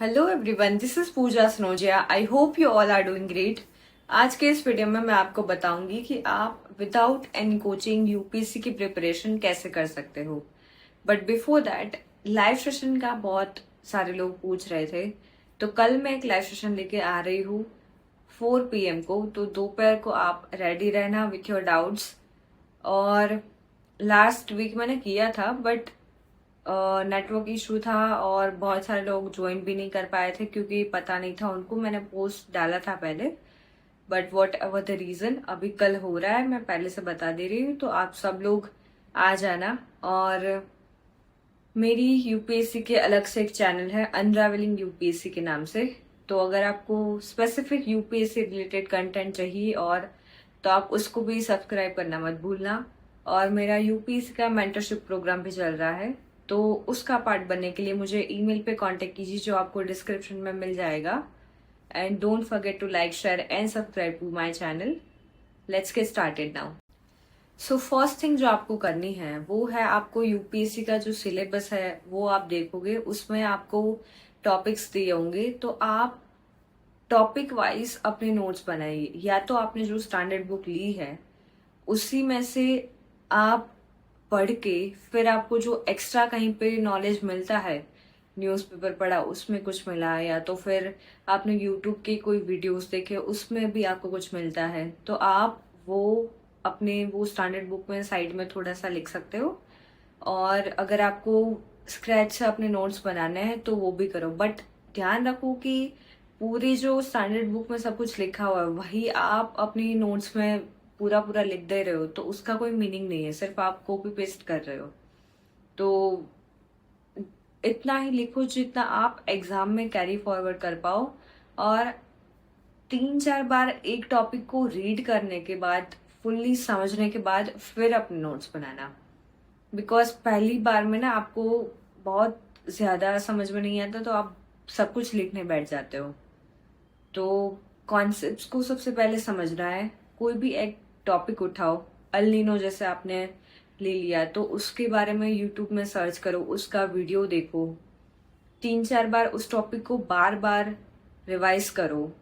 Hello everyone, this is Pooja Sanojiya. I hope you all are doing great. आज के इस video में मैं आपको बताऊंगी कि आप विदाउट एनी कोचिंग यूपीएससी की प्रिपरेशन कैसे कर सकते हो। But before that, live session का बहुत सारे लोग पूछ रहे थे, तो कल मैं एक लाइव सेशन लेके आ रही हूँ 4 PM को। तो दोपहर को आप रेडी रहना विथ योर डाउट्स। और लास्ट वीक मैंने किया था, बट नेटवर्क इशू था और बहुत सारे लोग ज्वाइन भी नहीं कर पाए थे क्योंकि पता नहीं था उनको। मैंने पोस्ट डाला था पहले, but whatever the reason, अभी कल हो रहा है, मैं पहले से बता दे रही हूँ। तो आप सब लोग आ जाना। और मेरी यूपीएससी के अलग से एक चैनल है अनरावलिंग यूपीएससी के नाम से। तो अगर आपको स्पेसिफिक यूपीएससी रिलेटेड कंटेंट चाहिए और तो आप उसको भी सब्सक्राइब करना मत भूलना। और मेरा यूपीएससी का मेंटरशिप प्रोग्राम भी चल रहा है, तो उसका पार्ट बनने के लिए मुझे ईमेल पे कांटेक्ट कीजिए जो आपको डिस्क्रिप्शन में मिल जाएगा। And don't forget to like, share and subscribe to my channel. Let's get started now. So first thing जो आपको करनी है वो है, आपको यूपीएससी का जो सिलेबस है वो आप देखोगे, उसमें आपको टॉपिक्स दिए होंगे। तो आप टॉपिक वाइज अपने नोट्स बनाइए, या तो आपने जो स्टैंडर्ड बुक ली है उसी में से आप पढ़ के, फिर आपको जो एक्स्ट्रा कहीं पे नॉलेज मिलता है, न्यूज़पेपर पढ़ा उसमें कुछ मिला, या तो फिर आपने यूट्यूब के कोई वीडियोस देखे उसमें भी आपको कुछ मिलता है, तो आप वो अपने वो स्टैंडर्ड बुक में साइड में थोड़ा सा लिख सकते हो। और अगर आपको स्क्रैच से अपने नोट्स बनाने हैं तो वो भी करो, बट ध्यान रखो कि पूरी जो स्टैंडर्ड बुक में सब कुछ लिखा हुआ है वही आप अपनी नोट्स में पूरा पूरा लिख दे रहे हो, तो उसका कोई मीनिंग नहीं है, सिर्फ आप कॉपी पेस्ट कर रहे हो। तो इतना ही लिखो जितना आप एग्जाम में कैरी फॉरवर्ड कर पाओ। और 3-4 बार एक टॉपिक को रीड करने के बाद, फुल्ली समझने के बाद फिर अपने नोट्स बनाना। बिकॉज पहली बार में ना आपको बहुत ज्यादा समझ में नहीं आता, तो आप सब कुछ लिखने बैठ जाते हो। तो कॉन्सेप्ट्स को सबसे पहले समझना है। कोई भी एक टॉपिक उठाओ, अल नीनो जैसे आपने ले लिया, तो उसके बारे में यूट्यूब में सर्च करो, उसका वीडियो देखो, 3-4 बार उस टॉपिक को बार बार रिवाइज करो,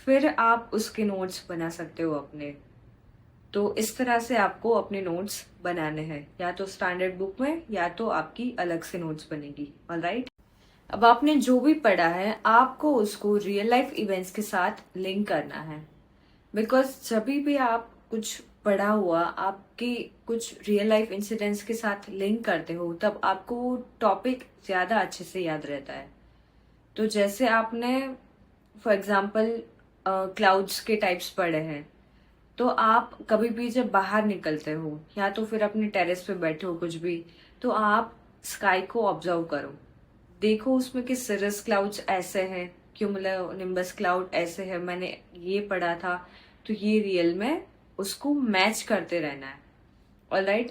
फिर आप उसके नोट्स बना सकते हो अपने। तो इस तरह से आपको अपने नोट्स बनाने हैं, या तो स्टैंडर्ड बुक में या तो आपकी अलग से नोट्स बनेगी। ऑलराइट, अब आपने जो भी पढ़ा है आपको उसको रियल लाइफ इवेंट्स के साथ लिंक करना है। बिकॉज जब भी आप कुछ पढ़ा हुआ आपके कुछ रियल लाइफ इंसिडेंट्स के साथ लिंक करते हो, तब आपको वो टॉपिक ज्यादा अच्छे से याद रहता है। तो जैसे आपने फॉर एग्जाम्पल क्लाउड्स के टाइप्स पढ़े हैं, तो आप कभी भी जब बाहर निकलते हो या तो फिर अपने टेरेस पे बैठे हो कुछ भी, तो आप स्काई को ऑब्जर्व करो, देखो उसमें कि सर्रस क्लाउड्स ऐसे हैं, क्यूमुलोनिम्बस क्लाउड ऐसे है, मैंने ये पढ़ा था, तो ये रियल में उसको मैच करते रहना है। ऑलराइट,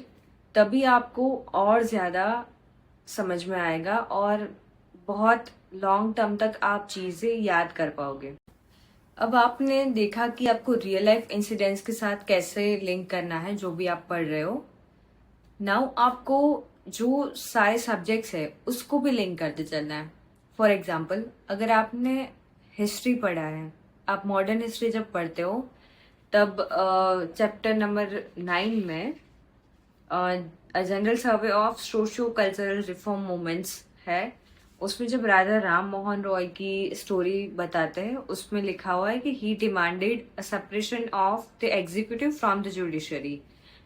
तभी आपको और ज्यादा समझ में आएगा और बहुत लॉन्ग टर्म तक आप चीजें याद कर पाओगे। अब आपने देखा कि आपको रियल लाइफ इंसिडेंट्स के साथ कैसे लिंक करना है जो भी आप पढ़ रहे हो। नाउ आपको जो सारे सब्जेक्ट्स है उसको भी लिंक करते चलना है। फॉर एग्जाम्पल, अगर आपने हिस्ट्री पढ़ा है, आप मॉडर्न हिस्ट्री जब पढ़ते हो तब चैप्टर नंबर 9 में general survey of socio cultural reform movements है। उसमें जब राजा राम मोहन रॉय की स्टोरी बताते हैं, उसमें लिखा हुआ है कि he demanded a separation of the executive from the judiciary.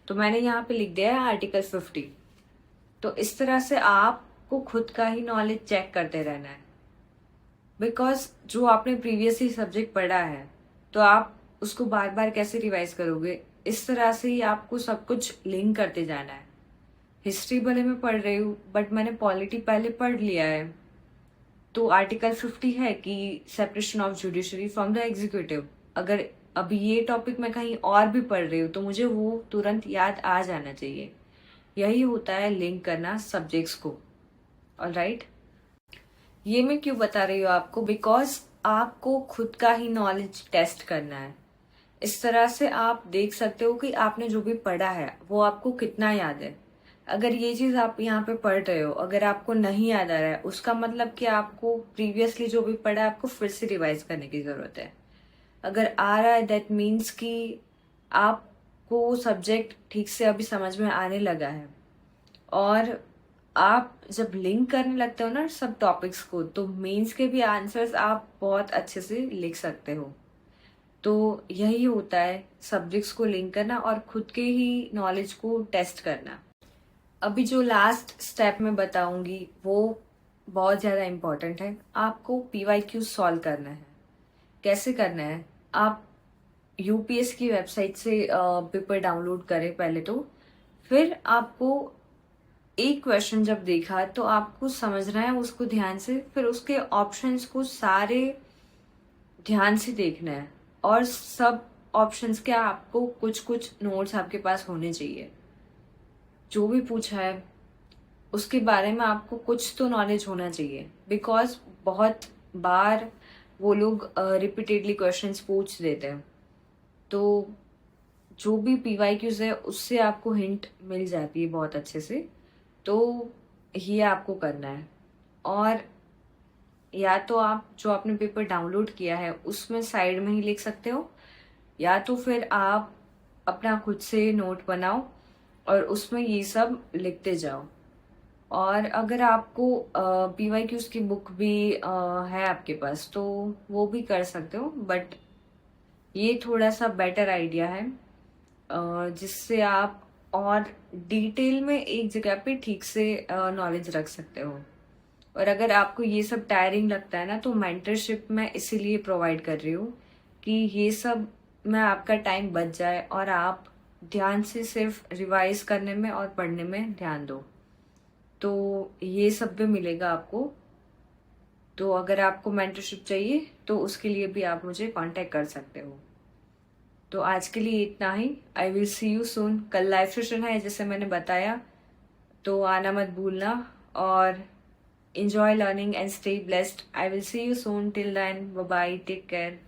तो मैंने यहाँ पे लिख दिया है आर्टिकल 50। तो इस तरह से आपको खुद का ही नॉलेज चेक करते रहना है। बिकॉज जो आपने प्रीवियसली सब्जेक्ट पढ़ा है, तो आप उसको बार बार कैसे रिवाइज करोगे, इस तरह से ही आपको सब कुछ लिंक करते जाना है। हिस्ट्री भले मैं पढ़ रही हूँ, बट मैंने पॉलिटी पहले पढ़ लिया है, तो आर्टिकल 50 है कि separation of judiciary from the executive. अगर अभी ये टॉपिक मैं कहीं और भी पढ़ रही हूँ तो मुझे वो तुरंत याद आ जाना चाहिए। यही होता है लिंक करना सब्जेक्ट्स को। ऑलराइट, ये मैं क्यों बता रही हूँ आपको, बिकॉज आपको खुद का ही नॉलेज टेस्ट करना है। इस तरह से आप देख सकते हो कि आपने जो भी पढ़ा है वो आपको कितना याद है। अगर ये चीज आप यहाँ पे पढ़ रहे हो, अगर आपको नहीं याद आ रहा है, उसका मतलब कि आपको प्रीवियसली जो भी पढ़ा है आपको फिर से रिवाइज करने की जरूरत है। अगर आ रहा है दैट मीन्स कि आपको सब्जेक्ट ठीक से अभी समझ में आने लगा है। और आप जब लिंक करने लगते हो ना सब टॉपिक्स को, तो मेंस के भी आंसर्स आप बहुत अच्छे से लिख सकते हो। तो यही होता है सब्जेक्ट्स को लिंक करना और खुद के ही नॉलेज को टेस्ट करना। अभी जो लास्ट स्टेप मैं बताऊंगी वो बहुत ज़्यादा इम्पोर्टेंट है। आपको PYQ सॉल्व करना है। कैसे करना है? आप यूपीएस की वेबसाइट से पेपर डाउनलोड करें पहले तो। फिर आपको एक क्वेश्चन जब देखा तो आपको समझना है उसको ध्यान से, फिर उसके ऑप्शंस को सारे ध्यान से देखना है। और सब ऑप्शंस के आपको कुछ कुछ नोट्स आपके पास होने चाहिए। जो भी पूछा है उसके बारे में आपको कुछ तो नॉलेज होना चाहिए, बिकॉज बहुत बार वो लोग रिपीटेडली क्वेश्चंस पूछ देते हैं। तो जो भी PYQs है उससे आपको हिंट मिल जाती है बहुत अच्छे से। तो ये आपको करना है। और या तो आप जो आपने पेपर डाउनलोड किया है उसमें साइड में ही लिख सकते हो, या तो फिर आप अपना खुद से नोट बनाओ और उसमें ये सब लिखते जाओ। और अगर आपको PYQs की बुक भी है आपके पास तो वो भी कर सकते हो, बट ये थोड़ा सा बेटर आइडिया है जिससे आप और डिटेल में एक जगह पे ठीक से नॉलेज रख सकते हो। और अगर आपको ये सब टायरिंग लगता है ना, तो मेंटरशिप मैं इसीलिए प्रोवाइड कर रही हूँ कि ये सब में आपका टाइम बच जाए और आप ध्यान से सिर्फ रिवाइज करने में और पढ़ने में ध्यान दो। तो ये सब भी मिलेगा आपको। तो अगर आपको मेंटरशिप चाहिए तो उसके लिए भी आप मुझे कांटेक्ट कर सकते हो। तो आज के लिए इतना ही। I will see you soon. कल लाइव सेशन है जैसे मैंने बताया, तो आना मत भूलना। और enjoy learning and stay blessed. I will see you soon. Till then, bye bye. Take care.